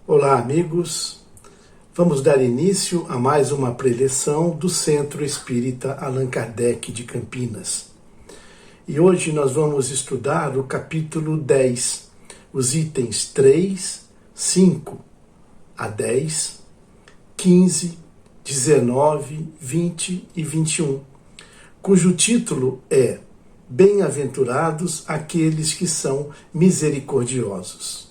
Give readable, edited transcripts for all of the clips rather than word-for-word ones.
Olá, amigos. Vamos dar início a mais uma preleção do Centro Espírita Allan Kardec de Campinas. E hoje nós vamos estudar o capítulo 10, os itens 3, 5 a 10, 15, 19, 20 e 21, cujo título é Bem-aventurados aqueles que são misericordiosos.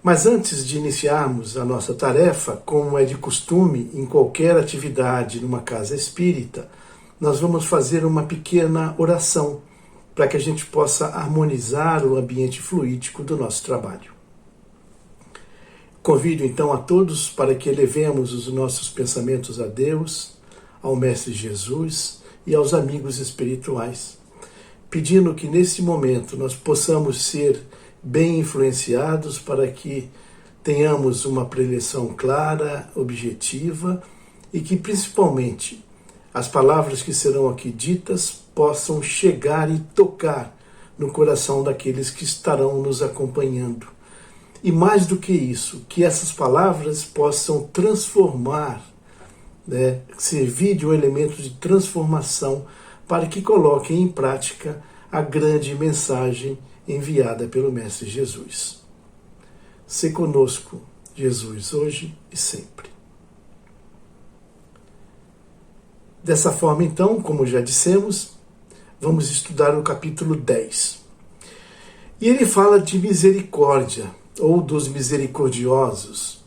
Mas antes de iniciarmos a nossa tarefa, como é de costume em qualquer atividade numa casa espírita, nós vamos fazer uma pequena oração para que a gente possa harmonizar o ambiente fluídico do nosso trabalho. Convido então a todos para que elevemos os nossos pensamentos a Deus, ao Mestre Jesus e aos amigos espirituais, pedindo que nesse momento nós possamos ser bem influenciados para que tenhamos uma preleção clara, objetiva e que principalmente as palavras que serão aqui ditas possam chegar e tocar no coração daqueles que estarão nos acompanhando. E mais do que isso, que essas palavras possam transformar, servir de um elemento de transformação para que coloquem em prática a grande mensagem enviada pelo Mestre Jesus. Se conosco, Jesus, hoje e sempre. Dessa forma, então, como já dissemos, vamos estudar o capítulo 10. E ele fala de misericórdia, ou dos misericordiosos.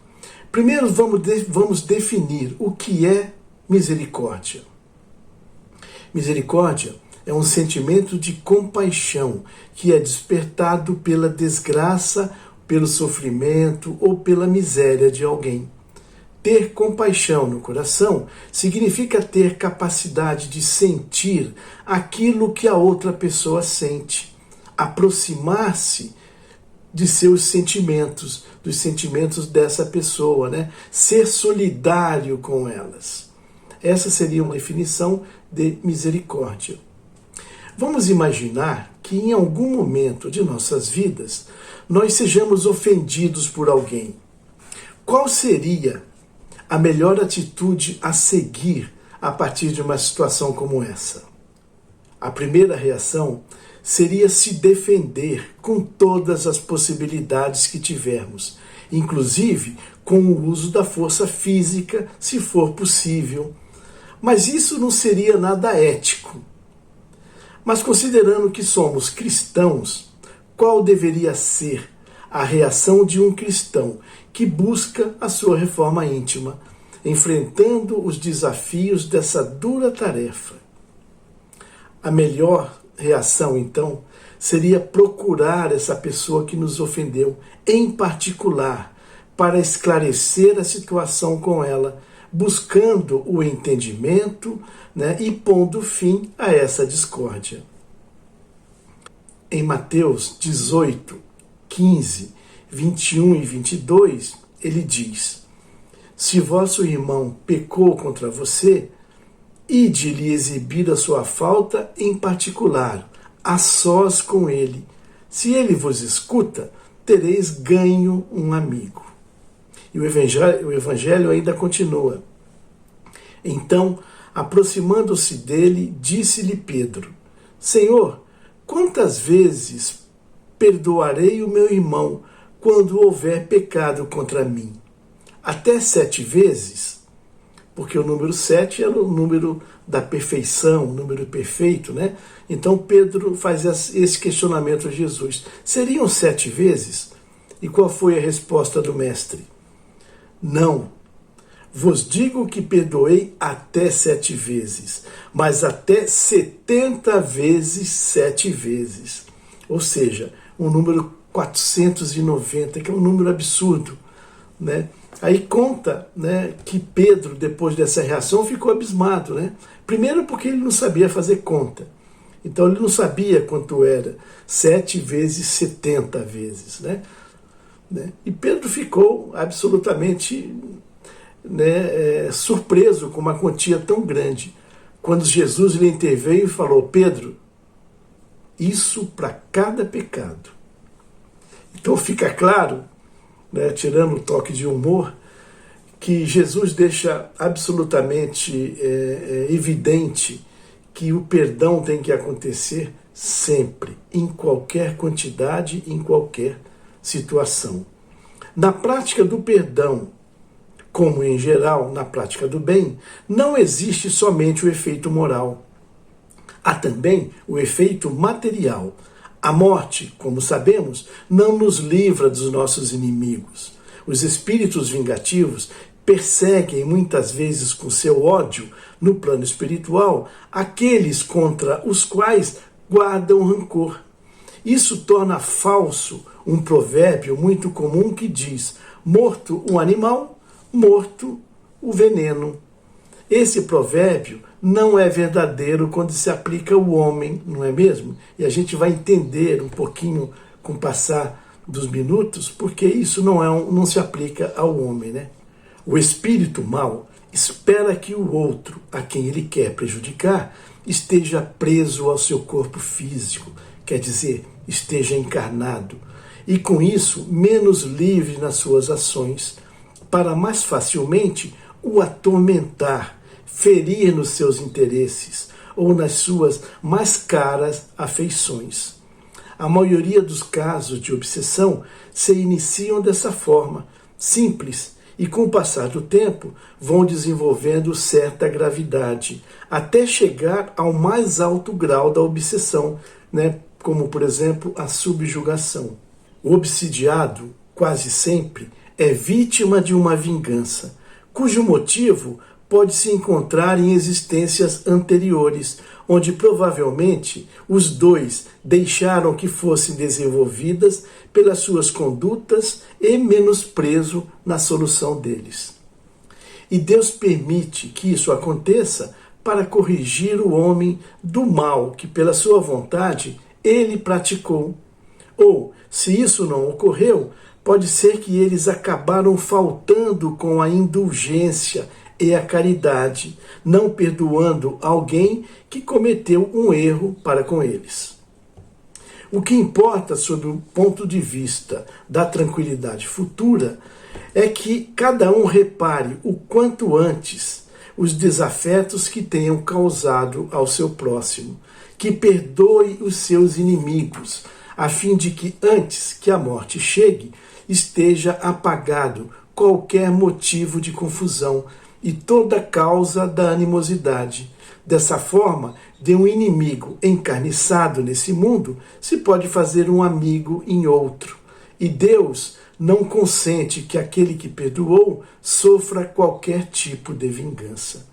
Primeiro vamos definir o que é misericórdia. Misericórdia é um sentimento de compaixão que é despertado pela desgraça, pelo sofrimento ou pela miséria de alguém. Ter compaixão no coração significa ter capacidade de sentir aquilo que a outra pessoa sente, aproximar-se de seus sentimentos, dos sentimentos dessa pessoa, Ser solidário com elas. Essa seria uma definição de misericórdia. Vamos imaginar que em algum momento de nossas vidas nós sejamos ofendidos por alguém. Qual seria a melhor atitude a seguir a partir de uma situação como essa? A primeira reação seria se defender com todas as possibilidades que tivermos, inclusive com o uso da força física, se for possível. Mas isso não seria nada ético. Mas considerando que somos cristãos, qual deveria ser a reação de um cristão que busca a sua reforma íntima, enfrentando os desafios dessa dura tarefa? A melhor reação, então, seria procurar essa pessoa que nos ofendeu, em particular, para esclarecer a situação com ela, buscando o entendimento, e pondo fim a essa discórdia. Em Mateus 18, 15, 21 e 22, ele diz: Se vosso irmão pecou contra você, ide-lhe exibir a sua falta em particular, a sós com ele. Se ele vos escuta, tereis ganho um amigo. E o evangelho ainda continua. Então, aproximando-se dele, disse-lhe Pedro: Senhor, quantas vezes perdoarei o meu irmão quando houver pecado contra mim? Até 7 vezes? Porque o número 7 é o número da perfeição, o número perfeito, Então Pedro faz esse questionamento a Jesus. Seriam 7 vezes? E qual foi a resposta do mestre? Não. Vos digo que perdoei até 7 vezes, mas até 70 vezes 7 vezes. Ou seja, um número 490, que é um número absurdo, Aí conta, que Pedro, depois dessa reação, ficou abismado, Primeiro porque ele não sabia fazer conta. Então ele não sabia quanto era 7 vezes 70 vezes, E Pedro ficou absolutamente surpreso com uma quantia tão grande, quando Jesus lhe interveio e falou: Pedro, isso para cada pecado. Então fica claro né, tirando o toque de humor, que Jesus deixa absolutamente evidente que o perdão tem que acontecer sempre, em qualquer quantidade, em qualquer situação. Na prática do perdão, como em geral na prática do bem, não existe somente o efeito moral. Há também o efeito material. A morte, como sabemos, não nos livra dos nossos inimigos. Os espíritos vingativos perseguem muitas vezes com seu ódio, no plano espiritual, aqueles contra os quais guardam rancor. Isso torna falso um provérbio muito comum que diz: morto o animal, morto o veneno. Esse provérbio não é verdadeiro quando se aplica ao homem, não é mesmo? E a gente vai entender um pouquinho com o passar dos minutos, porque isso não se aplica ao homem, né? O espírito mau espera que o outro, a quem ele quer prejudicar, esteja preso ao seu corpo físico, quer dizer, esteja encarnado, e com isso menos livre nas suas ações, para mais facilmente o atormentar, ferir nos seus interesses ou nas suas mais caras afeições. A maioria dos casos de obsessão se iniciam dessa forma, simples, e com o passar do tempo vão desenvolvendo certa gravidade, até chegar ao mais alto grau da obsessão, né? Como, por exemplo, a subjugação. O obsidiado, quase sempre, é vítima de uma vingança, cujo motivo pode se encontrar em existências anteriores, onde provavelmente os dois deixaram que fossem desenvolvidas pelas suas condutas e menosprezo na solução deles. E Deus permite que isso aconteça para corrigir o homem do mal que, pela sua vontade, ele praticou. Ou, se isso não ocorreu, pode ser que eles acabaram faltando com a indulgência e a caridade, não perdoando alguém que cometeu um erro para com eles. O que importa sob o ponto de vista da tranquilidade futura é que cada um repare o quanto antes os desafetos que tenham causado ao seu próximo, que perdoe os seus inimigos, a fim de que antes que a morte chegue, esteja apagado qualquer motivo de confusão e toda causa da animosidade. Dessa forma, de um inimigo encarniçado nesse mundo, se pode fazer um amigo em outro. E Deus não consente que aquele que perdoou sofra qualquer tipo de vingança.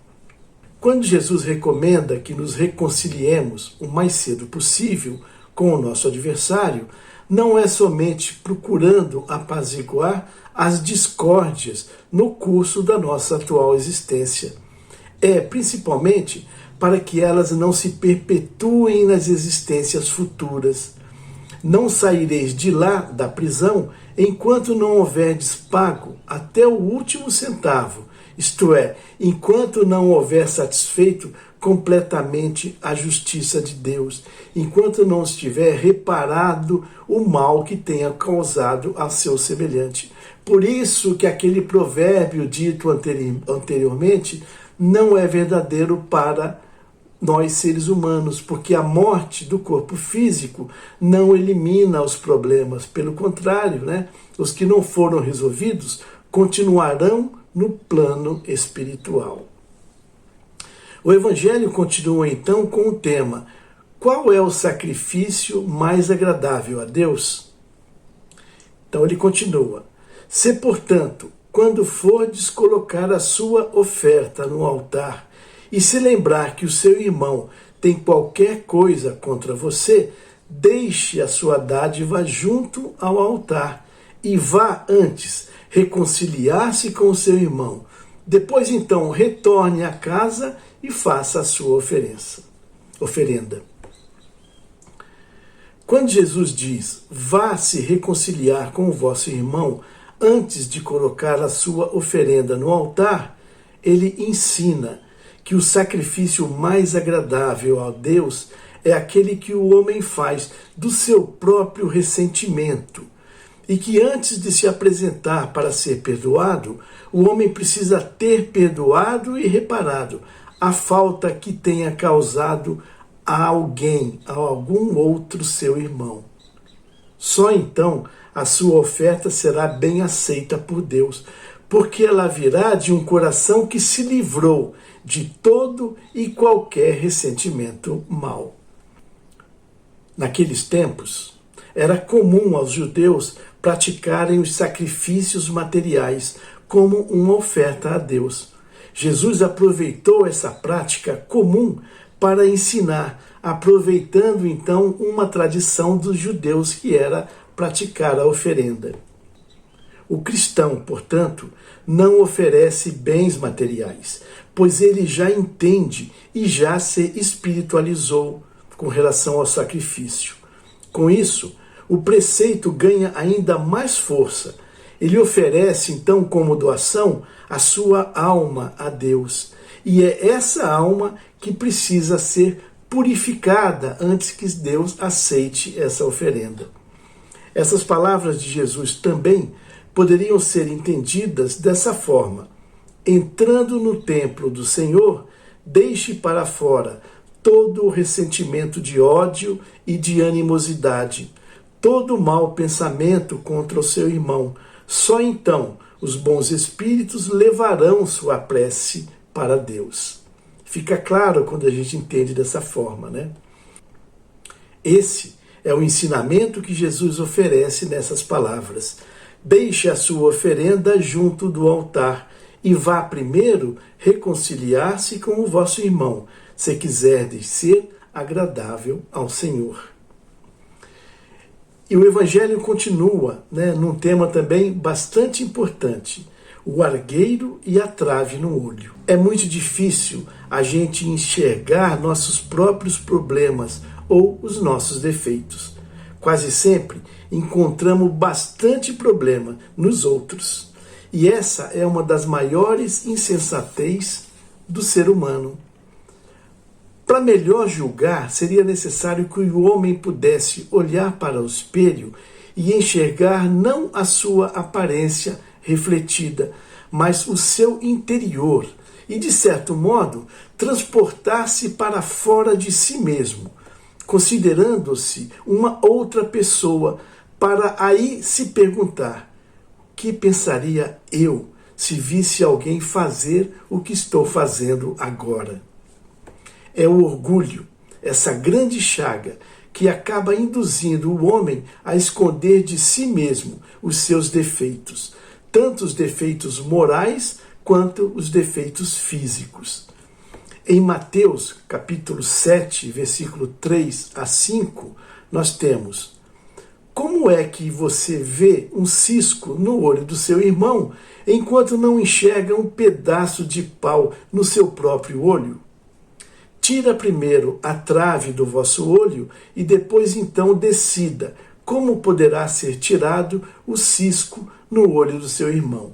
Quando Jesus recomenda que nos reconciliemos o mais cedo possível com o nosso adversário, não é somente procurando apaziguar as discórdias no curso da nossa atual existência. É principalmente para que elas não se perpetuem nas existências futuras. Não saireis de lá da prisão enquanto não houverdes pago até o último centavo, isto é, enquanto não houver satisfeito completamente a justiça de Deus, enquanto não estiver reparado o mal que tenha causado a seu semelhante. Por isso que aquele provérbio dito anteriormente não é verdadeiro para nós seres humanos, porque a morte do corpo físico não elimina os problemas, pelo contrário, né? Os que não foram resolvidos continuarão no plano espiritual. O Evangelho continua então com o tema: qual é o sacrifício mais agradável a Deus? Então ele continua: se, portanto, quando fordes colocar a sua oferta no altar, e se lembrar que o seu irmão tem qualquer coisa contra você, deixe a sua dádiva junto ao altar e vá antes reconciliar-se com o seu irmão. Depois, então, retorne à casa e faça a sua oferenda. Quando Jesus diz, vá se reconciliar com o vosso irmão antes de colocar a sua oferenda no altar, ele ensina que o sacrifício mais agradável a Deus é aquele que o homem faz do seu próprio ressentimento e que antes de se apresentar para ser perdoado, o homem precisa ter perdoado e reparado a falta que tenha causado a alguém, a algum outro seu irmão. Só então a sua oferta será bem aceita por Deus, porque ela virá de um coração que se livrou de todo e qualquer ressentimento mau. Naqueles tempos, era comum aos judeus praticarem os sacrifícios materiais como uma oferta a Deus. Jesus aproveitou essa prática comum para ensinar, aproveitando então uma tradição dos judeus que era praticar a oferenda. O cristão, portanto, não oferece bens materiais, pois ele já entende e já se espiritualizou com relação ao sacrifício. Com isso, o preceito ganha ainda mais força. Ele oferece, então, como doação, a sua alma a Deus. E é essa alma que precisa ser purificada antes que Deus aceite essa oferenda. Essas palavras de Jesus também poderiam ser entendidas dessa forma: entrando no templo do Senhor, deixe para fora todo o ressentimento de ódio e de animosidade, todo mau pensamento contra o seu irmão. Só então os bons espíritos levarão sua prece para Deus. Fica claro quando a gente entende dessa forma, né? Esse é o ensinamento que Jesus oferece nessas palavras. Deixe a sua oferenda junto do altar e vá primeiro reconciliar-se com o vosso irmão, se quiserdes ser agradável ao Senhor. E o Evangelho continua, num tema também bastante importante: o argueiro e a trave no olho. É muito difícil a gente enxergar nossos próprios problemas ou os nossos defeitos. Quase sempre encontramos bastante problema nos outros. E essa é uma das maiores insensatez do ser humano. Para melhor julgar, seria necessário que o homem pudesse olhar para o espelho e enxergar não a sua aparência refletida, mas o seu interior, e, de certo modo, transportar-se para fora de si mesmo, considerando-se uma outra pessoa, para aí se perguntar: que pensaria eu se visse alguém fazer o que estou fazendo agora? É o orgulho, essa grande chaga, que acaba induzindo o homem a esconder de si mesmo os seus defeitos, tanto os defeitos morais quanto os defeitos físicos. Em Mateus, capítulo 7, versículo 3 a 5, nós temos: como é que você vê um cisco no olho do seu irmão, enquanto não enxerga um pedaço de pau no seu próprio olho? Tira primeiro a trave do vosso olho e depois então decida como poderá ser tirado o cisco no olho do seu irmão.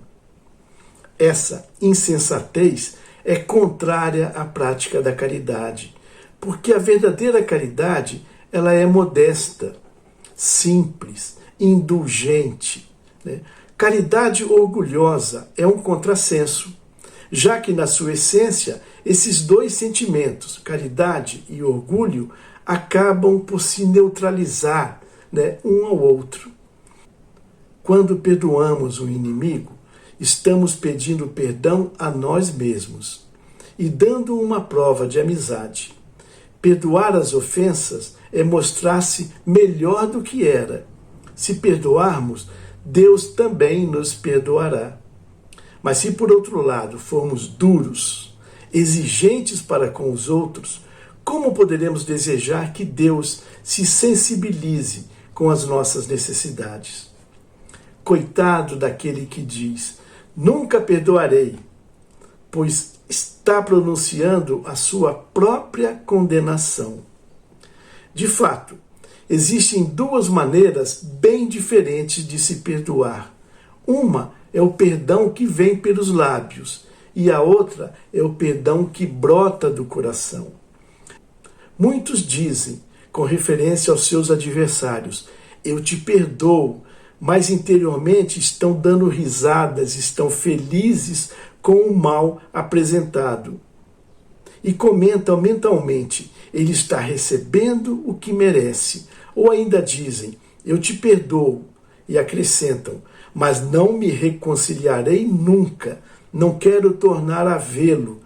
Essa insensatez é contrária à prática da caridade, porque a verdadeira caridade, ela é modesta, simples, indulgente. Caridade orgulhosa é um contrassenso, já que na sua essência esses dois sentimentos, caridade e orgulho, acabam por se neutralizar, um ao outro. Quando perdoamos o inimigo, estamos pedindo perdão a nós mesmos e dando uma prova de amizade. Perdoar as ofensas é mostrar-se melhor do que era. Se perdoarmos, Deus também nos perdoará. Mas se por outro lado formos duros, exigentes para com os outros, como poderemos desejar que Deus se sensibilize com as nossas necessidades? Coitado daquele que diz: nunca perdoarei, pois está pronunciando a sua própria condenação. De fato, existem duas maneiras bem diferentes de se perdoar. Uma é o perdão que vem pelos lábios, e a outra é o perdão que brota do coração. Muitos dizem, com referência aos seus adversários: eu te perdoo, mas interiormente estão dando risadas, estão felizes com o mal apresentado. E comentam mentalmente: ele está recebendo o que merece. Ou ainda dizem: eu te perdoo. E acrescentam: mas não me reconciliarei nunca. Não quero tornar a vê-lo,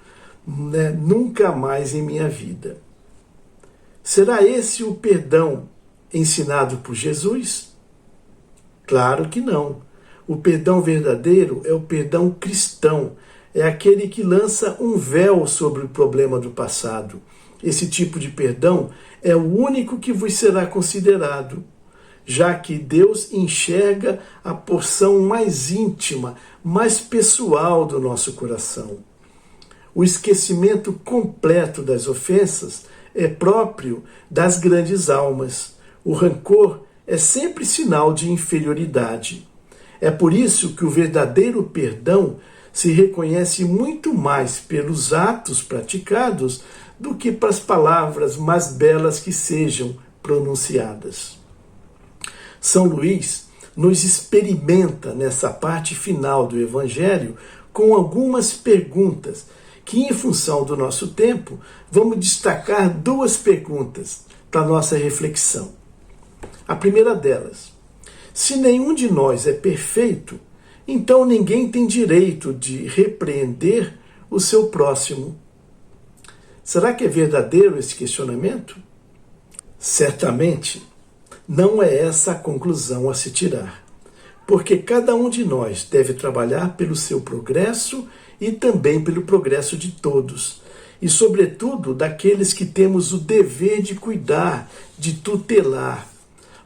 nunca mais em minha vida. Será esse o perdão ensinado por Jesus? Claro que não. O perdão verdadeiro é o perdão cristão. É aquele que lança um véu sobre o problema do passado. Esse tipo de perdão é o único que vos será considerado, já que Deus enxerga a porção mais íntima, mais pessoal do nosso coração. O esquecimento completo das ofensas é próprio das grandes almas. O rancor é sempre sinal de inferioridade. É por isso que o verdadeiro perdão se reconhece muito mais pelos atos praticados do que pelas palavras mais belas que sejam pronunciadas. São Luís nos experimenta nessa parte final do Evangelho com algumas perguntas que, em função do nosso tempo, vamos destacar duas perguntas para a nossa reflexão. A primeira delas: se nenhum de nós é perfeito, então ninguém tem direito de repreender o seu próximo. Será que é verdadeiro esse questionamento? Certamente não é essa a conclusão a se tirar, porque cada um de nós deve trabalhar pelo seu progresso e também pelo progresso de todos, e sobretudo daqueles que temos o dever de cuidar, de tutelar.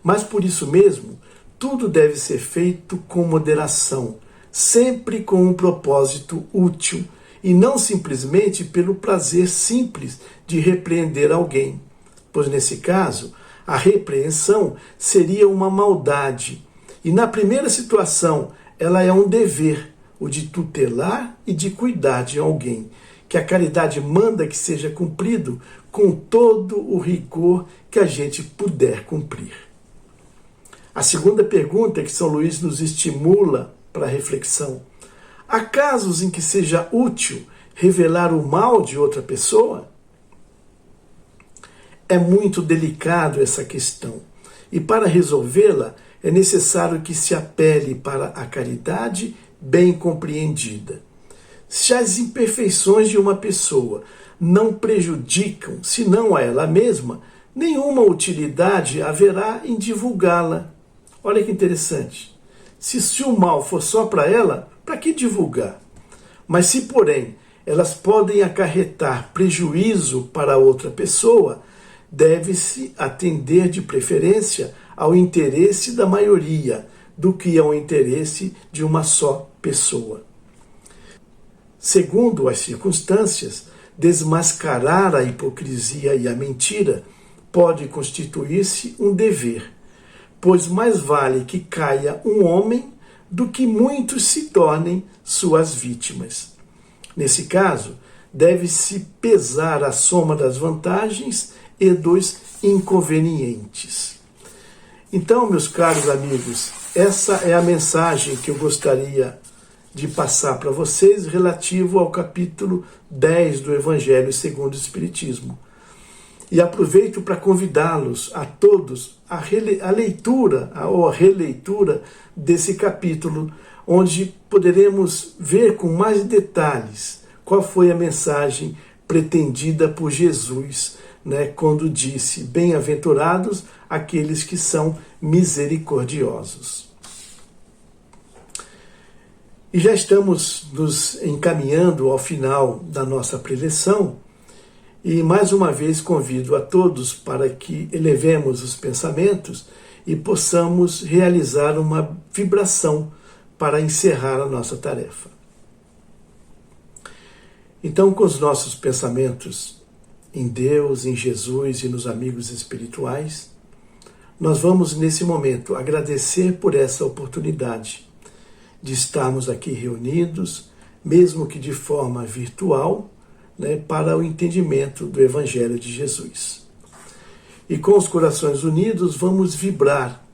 Mas por isso mesmo, tudo deve ser feito com moderação, sempre com um propósito útil, e não simplesmente pelo prazer simples de repreender alguém, pois nesse caso, a repreensão seria uma maldade, e na primeira situação, ela é um dever, o de tutelar e de cuidar de alguém, que a caridade manda que seja cumprido com todo o rigor que a gente puder cumprir. A segunda pergunta que São Luís nos estimula para a reflexão: há casos em que seja útil revelar o mal de outra pessoa? É muito delicado essa questão, e para resolvê-la é necessário que se apele para a caridade bem compreendida. Se as imperfeições de uma pessoa não prejudicam, senão a ela mesma, nenhuma utilidade haverá em divulgá-la. Olha que interessante. Se o mal for só para ela, para que divulgar? Mas se, porém, elas podem acarretar prejuízo para outra pessoa, deve-se atender de preferência ao interesse da maioria, do que ao interesse de uma só pessoa. Segundo as circunstâncias, desmascarar a hipocrisia e a mentira pode constituir-se um dever, pois mais vale que caia um homem do que muitos se tornem suas vítimas. Nesse caso, deve-se pesar a soma das vantagens e dos inconvenientes. Então, meus caros amigos, essa é a mensagem que eu gostaria de passar para vocês relativo ao capítulo 10 do Evangelho segundo o Espiritismo. E aproveito para convidá-los a todos a leitura ou a releitura desse capítulo, onde poderemos ver com mais detalhes qual foi a mensagem pretendida por Jesus, quando disse: bem-aventurados aqueles que são misericordiosos. E já estamos nos encaminhando ao final da nossa preleção, e mais uma vez convido a todos para que elevemos os pensamentos e possamos realizar uma vibração para encerrar a nossa tarefa. Então, com os nossos pensamentos em Deus, em Jesus e nos amigos espirituais, nós vamos nesse momento agradecer por essa oportunidade de estarmos aqui reunidos, mesmo que de forma virtual, para o entendimento do Evangelho de Jesus. E com os corações unidos vamos vibrar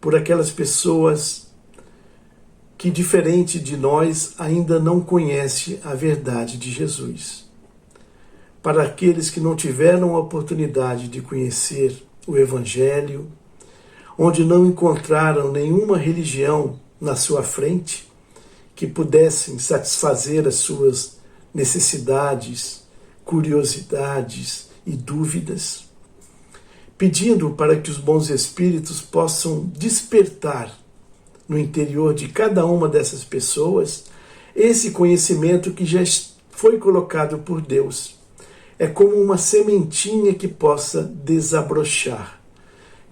por aquelas pessoas que, diferente de nós, ainda não conhecem a verdade de Jesus. Para aqueles que não tiveram a oportunidade de conhecer o Evangelho, onde não encontraram nenhuma religião na sua frente que pudessem satisfazer as suas necessidades, curiosidades e dúvidas, pedindo para que os bons espíritos possam despertar no interior de cada uma dessas pessoas esse conhecimento que já foi colocado por Deus. É como uma sementinha que possa desabrochar,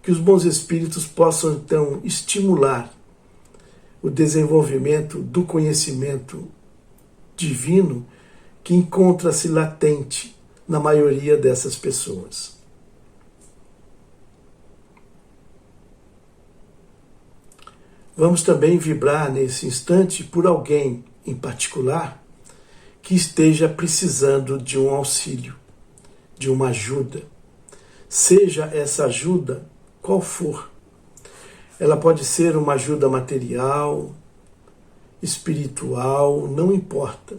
que os bons espíritos possam então estimular o desenvolvimento do conhecimento divino que encontra-se latente na maioria dessas pessoas. Vamos também vibrar nesse instante por alguém em particular que esteja precisando de um auxílio, de uma ajuda. Seja essa ajuda qual for. Ela pode ser uma ajuda material, espiritual, não importa.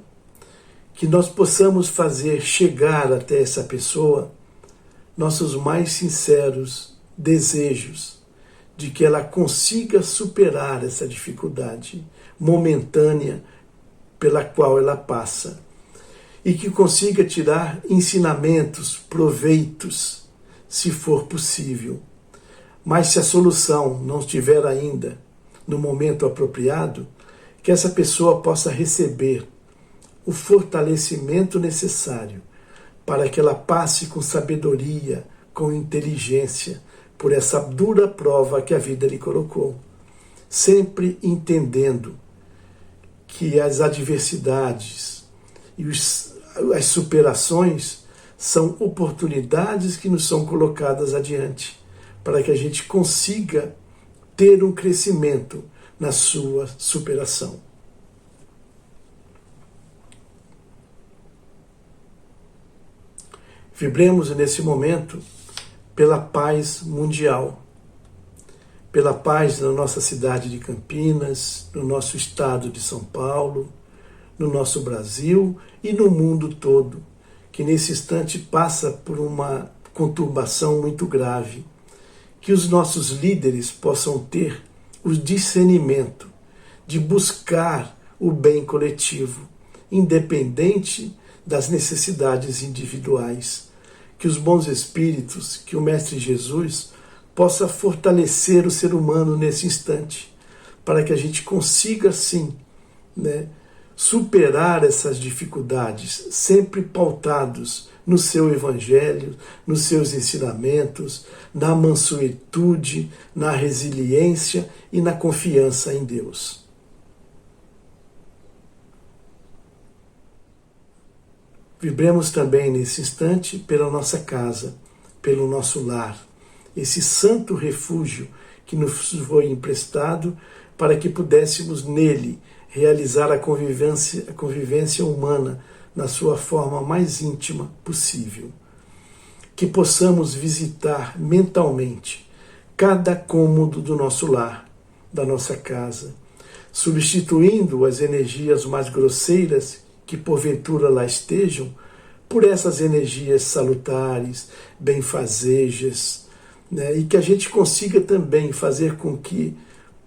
Que nós possamos fazer chegar até essa pessoa nossos mais sinceros desejos de que ela consiga superar essa dificuldade momentânea pela qual ela passa e que consiga tirar ensinamentos, proveitos, se for possível. Mas se a solução não estiver ainda no momento apropriado, que essa pessoa possa receber o fortalecimento necessário para que ela passe com sabedoria, com inteligência, por essa dura prova que a vida lhe colocou, sempre entendendo que as adversidades e as superações são oportunidades que nos são colocadas adiante, para que a gente consiga ter um crescimento na sua superação. Vibremos nesse momento pela paz mundial, pela paz na nossa cidade de Campinas, no nosso estado de São Paulo, no nosso Brasil e no mundo todo, que nesse instante passa por uma conturbação muito grave. Que os nossos líderes possam ter o discernimento de buscar o bem coletivo, independente das necessidades individuais. Que os bons espíritos, que o Mestre Jesus possa fortalecer o ser humano nesse instante, para que a gente consiga, sim, superar essas dificuldades, sempre pautados no seu Evangelho, nos seus ensinamentos, na mansuetude, na resiliência e na confiança em Deus. Vibremos também nesse instante pela nossa casa, pelo nosso lar, esse santo refúgio que nos foi emprestado para que pudéssemos nele realizar a convivência humana na sua forma mais íntima possível. Que possamos visitar mentalmente cada cômodo do nosso lar, da nossa casa, substituindo as energias mais grosseiras que porventura lá estejam, por essas energias salutares, benfazejas, e que a gente consiga também fazer com que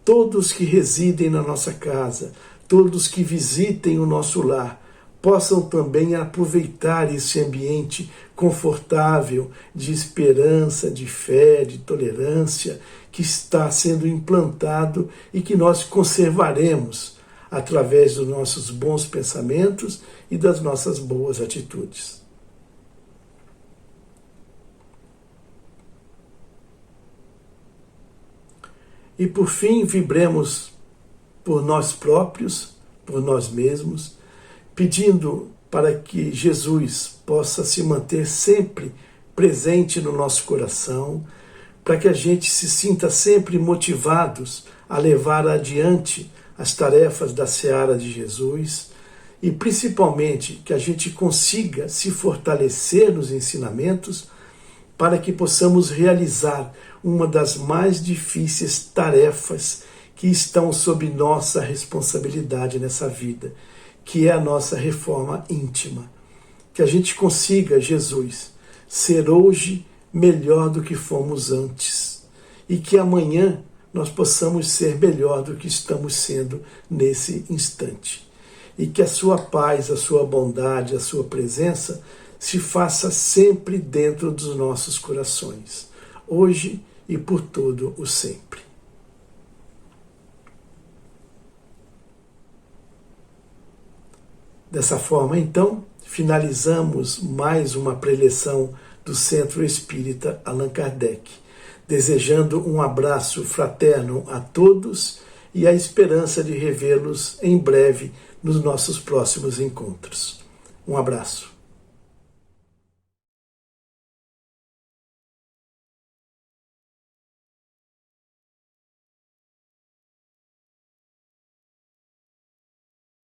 todos que residem na nossa casa, todos que visitem o nosso lar, possam também aproveitar esse ambiente confortável de esperança, de fé, de tolerância que está sendo implantado e que nós conservaremos através dos nossos bons pensamentos e das nossas boas atitudes. E por fim, vibremos por nós próprios, por nós mesmos, pedindo para que Jesus possa se manter sempre presente no nosso coração, para que a gente se sinta sempre motivados a levar adiante as tarefas da seara de Jesus e principalmente que a gente consiga se fortalecer nos ensinamentos para que possamos realizar uma das mais difíceis tarefas que estão sob nossa responsabilidade nessa vida, que é a nossa reforma íntima. Que a gente consiga, Jesus, ser hoje melhor do que fomos antes, e que amanhã nós possamos ser melhor do que estamos sendo nesse instante. E que a sua paz, a sua bondade, a sua presença se faça sempre dentro dos nossos corações, hoje e por todo o sempre. Dessa forma, então, finalizamos mais uma preleção do Centro Espírita Allan Kardec, desejando um abraço fraterno a todos e a esperança de revê-los em breve nos nossos próximos encontros. Um abraço.